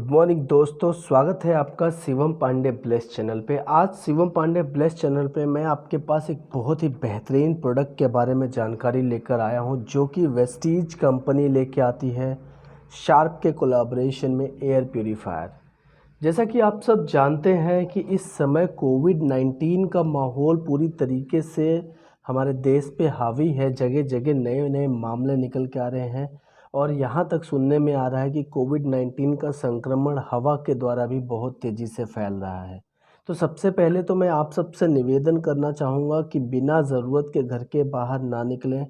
Good morning दोस्तों, स्वागत है आपका शिवम पांडे ब्लेस चैनल पे। आज शिवम पांडे ब्लेस चैनल पे मैं आपके पास एक बहुत ही बेहतरीन प्रोडक्ट के बारे में जानकारी लेकर आया हूं, जो कि वेस्टीज कंपनी लेके आती है शार्प के कोलैबोरेशन में एयर प्यूरीफायर। जैसा कि आप सब जानते हैं कि इस समय कोविड-19 का माहौल पूरी तरीके से हमारे देश पे हावी है। जगह जगह नए नए मामले निकल के आ रहे हैं और यहाँ तक सुनने में आ रहा है कि कोविड-19 का संक्रमण हवा के द्वारा भी बहुत तेज़ी से फैल रहा है। तो सबसे पहले तो मैं आप सबसे निवेदन करना चाहूँगा कि बिना ज़रूरत के घर के बाहर ना निकलें।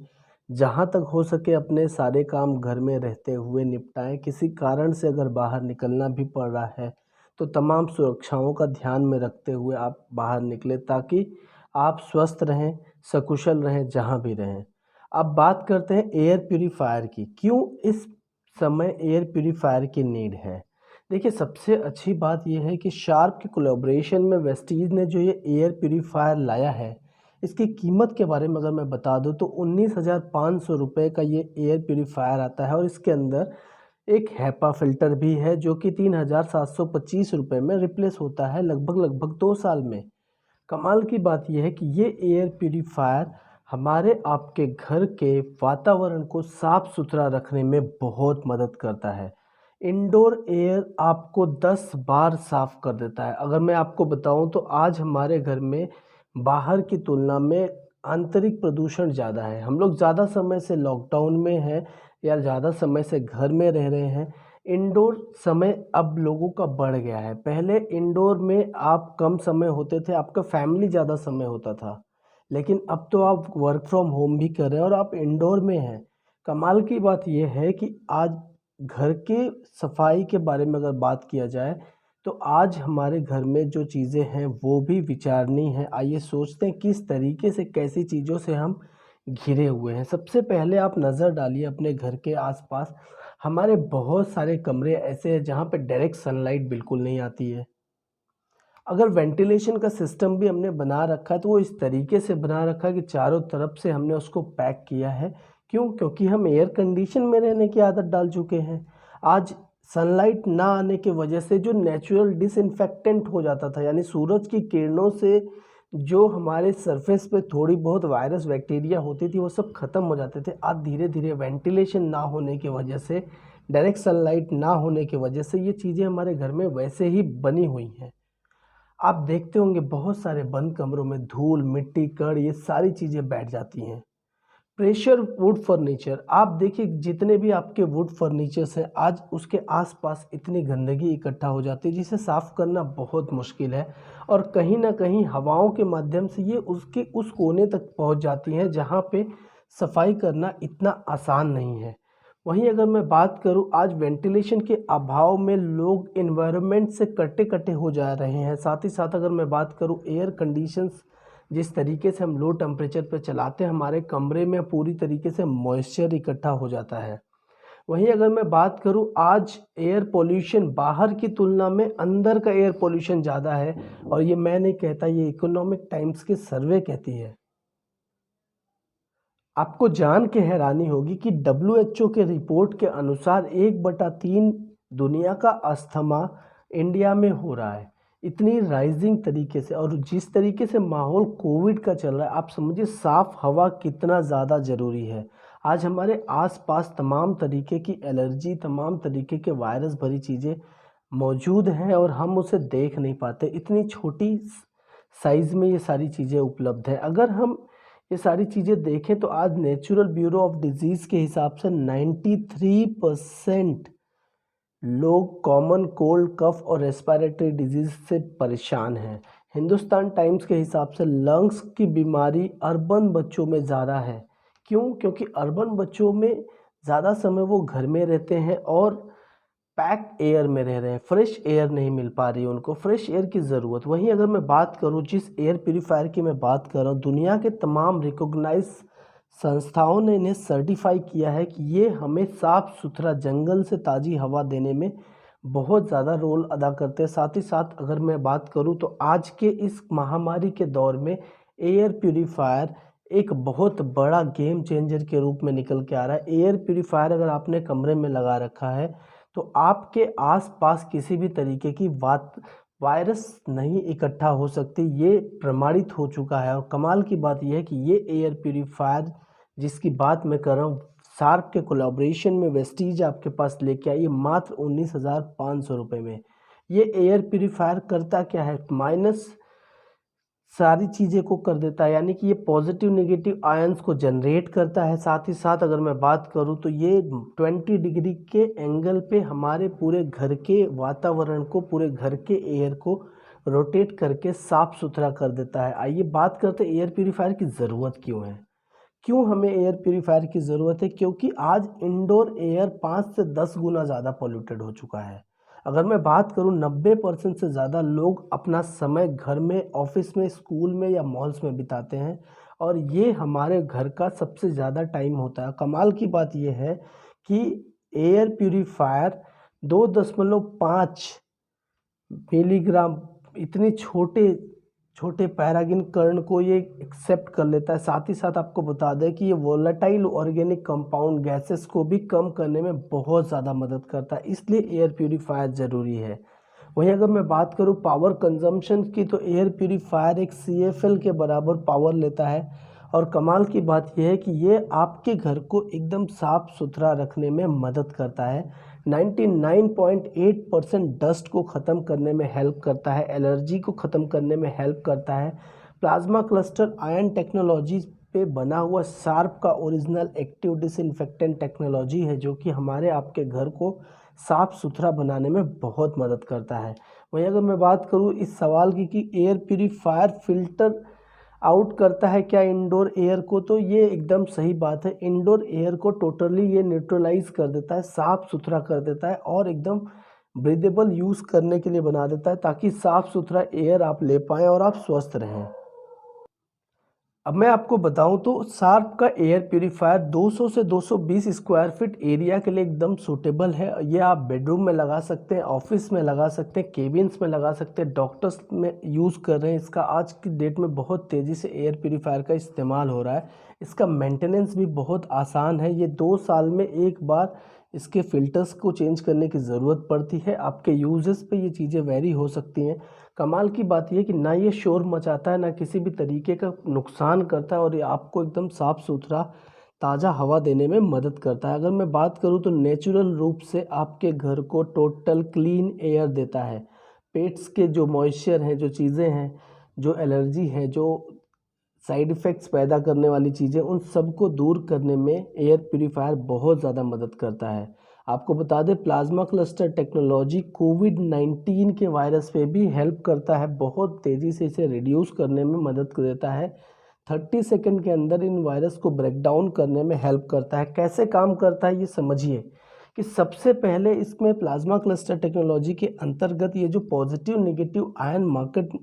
जहाँ तक हो सके अपने सारे काम घर में रहते हुए निपटाएं। किसी कारण से अगर बाहर निकलना भी पड़ रहा है तो तमाम सुरक्षाओं का ध्यान में रखते हुए आप बाहर निकलें, ताकि आप स्वस्थ रहें, सकुशल रहें जहाँ भी रहें। अब बात करते हैं एयर प्यूरीफायर की। क्यों इस समय एयर प्यूरीफायर की नीड है? देखिए, सबसे अच्छी बात यह है कि शार्प के कोलैबोरेशन में वेस्टीज ने जो ये एयर प्यूरीफायर लाया है, इसकी कीमत के बारे में अगर मैं बता दूं तो 19,500 रुपये का ये एयर प्यूरीफायर आता है और इसके अंदर एक हैपा फ़िल्टर भी है, जो कि 3,725 रुपये में रिप्लेस होता है लगभग 2 साल में। कमाल की बात यह है कि ये एयर प्यूरीफायर हमारे आपके घर के वातावरण को साफ सुथरा रखने में बहुत मदद करता है। इंडोर एयर आपको 10 बार साफ कर देता है। अगर मैं आपको बताऊं तो आज हमारे घर में बाहर की तुलना में आंतरिक प्रदूषण ज़्यादा है। हम लोग ज़्यादा समय से लॉकडाउन में हैं या ज़्यादा समय से घर में रह रहे हैं। इंडोर समय अब लोगों का बढ़ गया है। पहले इंडोर में आप कम समय होते थे, आपका फैमिली ज़्यादा समय होता था, लेकिन अब तो आप वर्क फ्रॉम होम भी कर रहे हैं और आप इंडोर में हैं। कमाल की बात यह है कि आज घर के सफाई के बारे में अगर बात किया जाए तो आज हमारे घर में जो चीज़ें हैं वो भी विचारणीय हैं। आइए सोचते हैं किस तरीके से, कैसी चीज़ों से हम घिरे हुए हैं। सबसे पहले आप नज़र डालिए अपने घर के आसपास। हमारे बहुत सारे कमरे ऐसे हैं जहाँ पे डायरेक्ट सनलाइट बिल्कुल नहीं आती है। अगर वेंटिलेशन का सिस्टम भी हमने बना रखा है तो वो इस तरीके से बना रखा है कि चारों तरफ से हमने उसको पैक किया है। क्यों? क्योंकि हम एयर कंडीशन में रहने की आदत डाल चुके हैं। आज सनलाइट ना आने की वजह से जो नेचुरल डिसइंफेक्टेंट हो जाता था, यानी सूरज की किरणों से जो हमारे सरफेस पे थोड़ी बहुत वायरस बैक्टीरिया होती थी वो सब खत्म हो जाते थे। आज धीरे धीरे वेंटिलेशन ना होने की वजह से, डायरेक्ट सनलाइट ना होने की वजह से ये चीज़ें हमारे घर में वैसे ही बनी हुई हैं। आप देखते होंगे बहुत सारे बंद कमरों में धूल, मिट्टी, कण, ये सारी चीज़ें बैठ जाती हैं। प्रेशर वुड फर्नीचर, आप देखिए जितने भी आपके वुड फर्नीचर्स हैं आज उसके आसपास इतनी गंदगी इकट्ठा हो जाती है जिसे साफ़ करना बहुत मुश्किल है और कहीं ना कहीं हवाओं के माध्यम से ये उसके उस कोने तक पहुंच जाती हैं जहां पे सफाई करना इतना आसान नहीं है। वहीं अगर मैं बात करूं, आज वेंटिलेशन के अभाव में लोग एनवायरनमेंट से कटे कटे हो जा रहे हैं। साथ ही साथ अगर मैं बात करूं एयर कंडीशंस, जिस तरीके से हम लो टेम्परेचर पे चलाते हैं हमारे कमरे में पूरी तरीके से मॉइस्चर इकट्ठा हो जाता है। वहीं अगर मैं बात करूं, आज एयर पोल्यूशन बाहर की तुलना में अंदर का एयर पोल्यूशन ज़्यादा है और ये मैं नहीं कहता, ये इकोनॉमिक टाइम्स की सर्वे कहती है। आपको जान के हैरानी होगी कि डब्ल्यूएचओ के रिपोर्ट के अनुसार 1/3 दुनिया का अस्थमा इंडिया में हो रहा है। इतनी राइजिंग तरीके से और जिस तरीके से माहौल कोविड का चल रहा है, आप समझिए साफ हवा कितना ज़्यादा ज़रूरी है। आज हमारे आसपास तमाम तरीके की एलर्जी, तमाम तरीके के वायरस भरी चीज़ें मौजूद हैं और हम उसे देख नहीं पाते। इतनी छोटी साइज़ में ये सारी चीज़ें उपलब्ध हैं। अगर हम ये सारी चीज़ें देखें तो आज नेचुरल ब्यूरो ऑफ डिजीज़ के हिसाब से 93% लोग कॉमन कोल्ड, कफ और रेस्पिरेटरी डिजीज़ से परेशान हैं। हिंदुस्तान टाइम्स के हिसाब से लंग्स की बीमारी अर्बन बच्चों में ज़्यादा है। क्यों? क्योंकि अर्बन बच्चों में ज़्यादा समय वो घर में रहते हैं और पैक एयर में रह रहे हैं, फ्रेश एयर नहीं मिल पा रही है उनको, फ्रेश एयर की ज़रूरत। वहीं अगर मैं बात करूं, जिस एयर प्यूरीफायर की मैं बात कर रहा हूं, दुनिया के तमाम रिकॉग्नाइज संस्थाओं ने इन्हें सर्टिफाई किया है कि ये हमें साफ़ सुथरा जंगल से ताज़ी हवा देने में बहुत ज़्यादा रोल अदा करते हैं। साथ ही साथ अगर मैं बात करूं तो आज के इस महामारी के दौर में एयर प्यूरीफायर एक बहुत बड़ा गेम चेंजर के रूप में निकल के आ रहा है। एयर प्यूरीफायर अगर आपने कमरे में लगा रखा है तो आपके आसपास किसी भी तरीके की वायरस नहीं इकट्ठा हो सकती, ये प्रमाणित हो चुका है। और कमाल की बात यह है कि ये एयर प्यूरीफायर जिसकी बात मैं कर रहा हूँ, शार्प के कोलैबोरेशन में वेस्टीज आपके पास लेके आई है मात्र 19,500 रुपये में। ये एयर प्यूरीफायर करता क्या है, माइनस सारी चीज़ें को कर देता है, यानी कि ये पॉजिटिव नेगेटिव आयंस को जनरेट करता है। साथ ही साथ अगर मैं बात करूँ तो ये 20 डिग्री के एंगल पे हमारे पूरे घर के वातावरण को, पूरे घर के एयर को रोटेट करके साफ सुथरा कर देता है। आइए बात करते हैं एयर प्यूरीफायर की ज़रूरत क्यों है। क्यों हमें एयर प्यूरीफायर की ज़रूरत है? क्योंकि आज इंडोर एयर 5 से 10 गुना ज़्यादा पॉल्यूटेड हो चुका है। अगर मैं बात करूं 90% से ज़्यादा लोग अपना समय घर में, ऑफिस में, स्कूल में या मॉल्स में बिताते हैं और ये हमारे घर का सबसे ज़्यादा टाइम होता है। कमाल की बात यह है कि एयर प्यूरीफायर 2.5 मिलीग्राम इतने छोटे छोटे पैरागिन कण को ये एक्सेप्ट कर लेता है। साथ ही साथ आपको बता दें कि ये वोलेटाइल ऑर्गेनिक कंपाउंड गैसेस को भी कम करने में बहुत ज़्यादा मदद करता है, इसलिए एयर प्यूरीफायर ज़रूरी है। वहीं अगर मैं बात करूं पावर कंजम्पशन की, तो एयर प्यूरीफायर एक CFL के बराबर पावर लेता है। और कमाल की बात यह है कि ये आपके घर को एकदम साफ सुथरा रखने में मदद करता है। 99.8% डस्ट को ख़त्म करने में हेल्प करता है, एलर्जी को ख़त्म करने में हेल्प करता है। प्लाज्मा क्लस्टर आयन टेक्नोलॉजी पे बना हुआ शार्प का ओरिजिनल एक्टिव डिसइंफेक्टेंट टेक्नोलॉजी है, जो कि हमारे आपके घर को साफ़ सुथरा बनाने में बहुत मदद करता है। वहीं अगर मैं बात करूँ इस सवाल की कि एयर प्यूरीफायर फ़िल्टर आउट करता है क्या इंडोर एयर को, तो ये एकदम सही बात है। इंडोर एयर को टोटली ये न्यूट्रलाइज कर देता है, साफ़ सुथरा कर देता है और एकदम ब्रीदेबल यूज़ करने के लिए बना देता है, ताकि साफ़ सुथरा एयर आप ले पाएँ और आप स्वस्थ रहें। अब मैं आपको बताऊं तो शार्प का एयर प्यूरीफायर 200 से 220 स्क्वायर फीट एरिया के लिए एकदम सूटेबल है। ये आप बेडरूम में लगा सकते हैं, ऑफिस में लगा सकते हैं, केबिन्स में लगा सकते हैं, डॉक्टर्स में यूज़ कर रहे हैं। इसका आज की डेट में बहुत तेज़ी से एयर प्यूरीफायर का इस्तेमाल हो रहा है। इसका मेंटेनेंस भी बहुत आसान है। ये 2 साल में एक बार इसके फ़िल्टर्स को चेंज करने की ज़रूरत पड़ती है। आपके यूजेस पे ये चीज़ें वेरी हो सकती हैं। कमाल की बात यह कि ना ये शोर मचाता है, ना किसी भी तरीके का नुकसान करता है और ये आपको एकदम साफ़ सुथरा ताज़ा हवा देने में मदद करता है। अगर मैं बात करूँ तो नेचुरल रूप से आपके घर को टोटल क्लीन एयर देता है। पेट्स के जो मॉइस्चर हैं, जो चीज़ें हैं, जो एलर्जी है, जो साइड इफ़ेक्ट्स पैदा करने वाली चीज़ें, उन सबको दूर करने में एयर प्यूरीफायर बहुत ज़्यादा मदद करता है। आपको बता दें प्लाज्मा क्लस्टर टेक्नोलॉजी कोविड-19 के वायरस पे भी हेल्प करता है, बहुत तेज़ी से इसे रिड्यूस करने में मदद देता है। 30 सेकंड के अंदर इन वायरस को ब्रेक डाउन करने में हेल्प करता है। कैसे काम करता है ये समझिए कि सबसे पहले इसमें प्लाज्मा क्लस्टर टेक्नोलॉजी के अंतर्गत ये जो पॉजिटिव नेगेटिव आयन मार्केट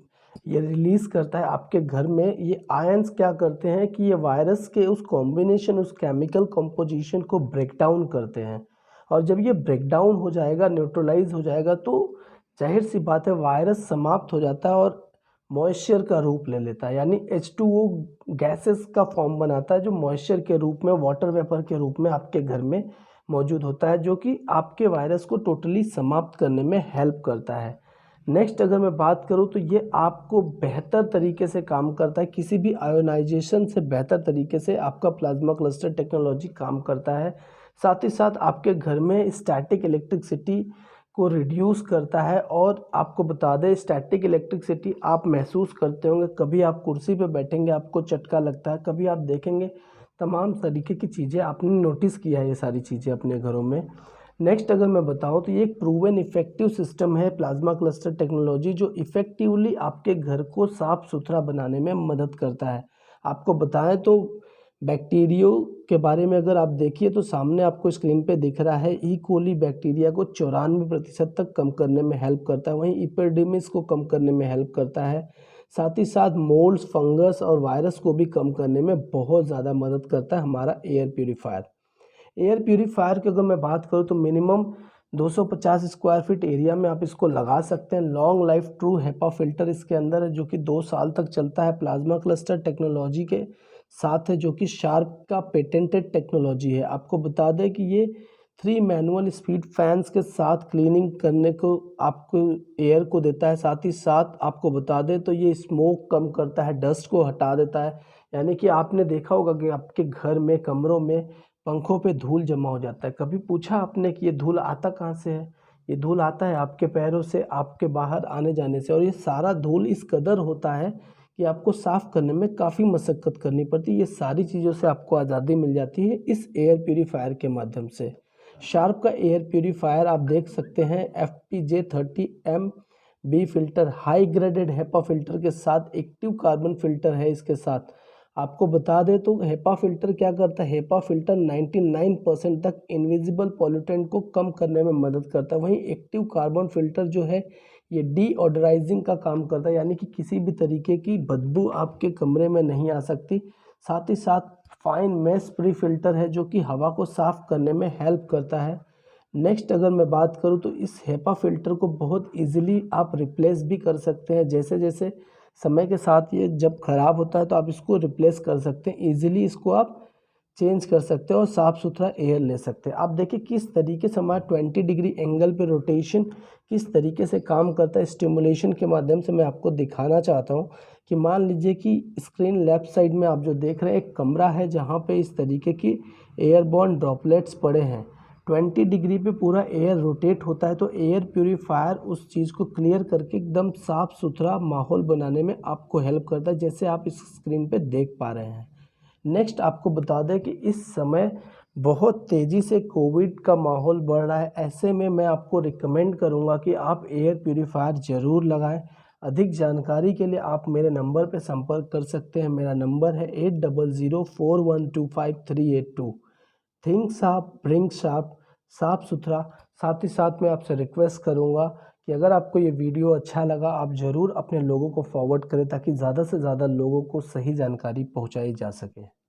ये रिलीज़ करता है आपके घर में, ये आयंस क्या करते हैं कि ये वायरस के उस कॉम्बिनेशन, उस केमिकल कंपोजिशन को ब्रेक डाउन करते हैं। और जब ये ब्रेक डाउन हो जाएगा, न्यूट्रलाइज हो जाएगा, तो जाहिर सी बात है वायरस समाप्त हो जाता है और मॉइस्चर का रूप ले लेता है, यानी H2O गैसेस का फॉर्म बनाता है, जो मॉइस्चर के रूप में, वाटर वेपर के रूप में आपके घर में मौजूद होता है, जो कि आपके वायरस को टोटली समाप्त करने में हेल्प करता है। नेक्स्ट अगर मैं बात करूं तो ये आपको बेहतर तरीके से काम करता है, किसी भी आयोनाइजेशन से बेहतर तरीके से आपका प्लाज्मा क्लस्टर टेक्नोलॉजी काम करता है। साथ ही साथ आपके घर में स्टैटिक इलेक्ट्रिसिटी को रिड्यूस करता है। और आपको बता दें स्टैटिक इलेक्ट्रिसिटी आप महसूस करते होंगे, कभी आप कुर्सी पे बैठेंगे आपको झटका लगता है, कभी आप देखेंगे तमाम तरीके की चीज़ें आपने नोटिस किया है ये सारी चीज़ें अपने घरों में। नेक्स्ट अगर मैं बताऊं तो ये एक प्रूवन इफेक्टिव सिस्टम है प्लाज्मा क्लस्टर टेक्नोलॉजी, जो इफ़ेक्टिवली आपके घर को साफ़ सुथरा बनाने में मदद करता है। आपको बताएं तो बैक्टीरियो के बारे में अगर आप देखिए तो सामने आपको स्क्रीन पे दिख रहा है, ई कोली बैक्टीरिया को 94% तक कम करने में हेल्प करता है। वहीं इपिडेमिस को कम करने में हेल्प करता है। साथ ही साथ मोल्ड्स, फंगस और वायरस को भी कम करने में बहुत ज़्यादा मदद करता है हमारा एयर प्यूरीफायर। एयर प्यूरीफायर की अगर मैं बात करूँ तो मिनिमम 250 स्क्वायर फीट एरिया में आप इसको लगा सकते हैं। Long life true HEPA filter इसके अंदर है, जो कि 2 साल तक चलता है। प्लाज्मा क्लस्टर टेक्नोलॉजी के साथ है, जो कि शार्प का पेटेंटेड टेक्नोलॉजी है। आपको बता दें कि ये 3 मैनुअल स्पीड फैंस के साथ क्लीनिंग करने को आपको एयर को देता है। साथ ही साथ आपको बता दें तो ये स्मोक कम करता है, डस्ट को हटा देता है। यानी कि आपने देखा होगा कि आपके घर में, कमरों में पंखों पे धूल जमा हो जाता है। कभी पूछा आपने कि ये धूल आता कहाँ से है? ये धूल आता है आपके पैरों से, आपके बाहर आने जाने से। और ये सारा धूल इस कदर होता है कि आपको साफ़ करने में काफ़ी मशक्क़त करनी पड़ती है। ये सारी चीज़ों से आपको आज़ादी मिल जाती है इस एयर प्यूरीफायर के माध्यम से। शार्प का एयर प्यूरीफायर आप देख सकते हैं FPJ30MB filter high graded HEPA filter के साथ एक्टिव कार्बन फ़िल्टर है इसके साथ। आपको बता दें तो हेपा फ़िल्टर क्या करता है, हेपा फ़िल्टर 99% तक इनविजिबल पॉल्यूटेंट को कम करने में मदद करता है। वहीं एक्टिव कार्बन फ़िल्टर जो है ये डीओडोराइजिंग का काम करता है, यानी कि किसी भी तरीके की बदबू आपके कमरे में नहीं आ सकती। साथ ही साथ फाइन मेश फ्री फ़िल्टर है जो कि हवा को साफ़ करने में हेल्प करता है। नेक्स्ट अगर मैं बात करूँ तो इस हेपा फ़िल्टर को बहुत ईज़िली आप रिप्लेस भी कर सकते हैं। जैसे-जैसे समय के साथ ये जब ख़राब होता है तो आप इसको रिप्लेस कर सकते हैं। ईज़िली इसको आप चेंज कर सकते हैं और साफ़ सुथरा एयर ले सकते हैं। आप देखिए किस तरीके से हमारा 20 डिग्री एंगल पे रोटेशन किस तरीके से काम करता है। स्टिमुलेशन के माध्यम से मैं आपको दिखाना चाहता हूँ कि मान लीजिए कि स्क्रीन लेफ़्ट साइड में आप जो देख रहे हैं एक कमरा है जहाँ पे इस तरीके की एयरबॉर्न ड्रॉपलेट्स पड़े हैं। 20 डिग्री पे पूरा एयर रोटेट होता है तो एयर प्यूरीफायर उस चीज़ को क्लियर करके एकदम साफ़ सुथरा माहौल बनाने में आपको हेल्प करता है, जैसे आप इस स्क्रीन पे देख पा रहे हैं। नेक्स्ट आपको बता दें कि इस समय बहुत तेज़ी से कोविड का माहौल बढ़ रहा है। ऐसे में मैं आपको रिकमेंड करूँगा कि आप एयर प्यूरीफायर ज़रूर लगाएँ। अधिक जानकारी के लिए आप मेरे नंबर पे संपर्क कर सकते हैं। मेरा नंबर है 8004125382। थिंक शार्प, ब्रिंक शार्प, साफ़ सुथरा। साथ ही साथ मैं आपसे रिक्वेस्ट करूँगा कि अगर आपको ये वीडियो अच्छा लगा आप ज़रूर अपने लोगों को फॉरवर्ड करें ताकि ज़्यादा से ज़्यादा लोगों को सही जानकारी पहुँचाई जा सके।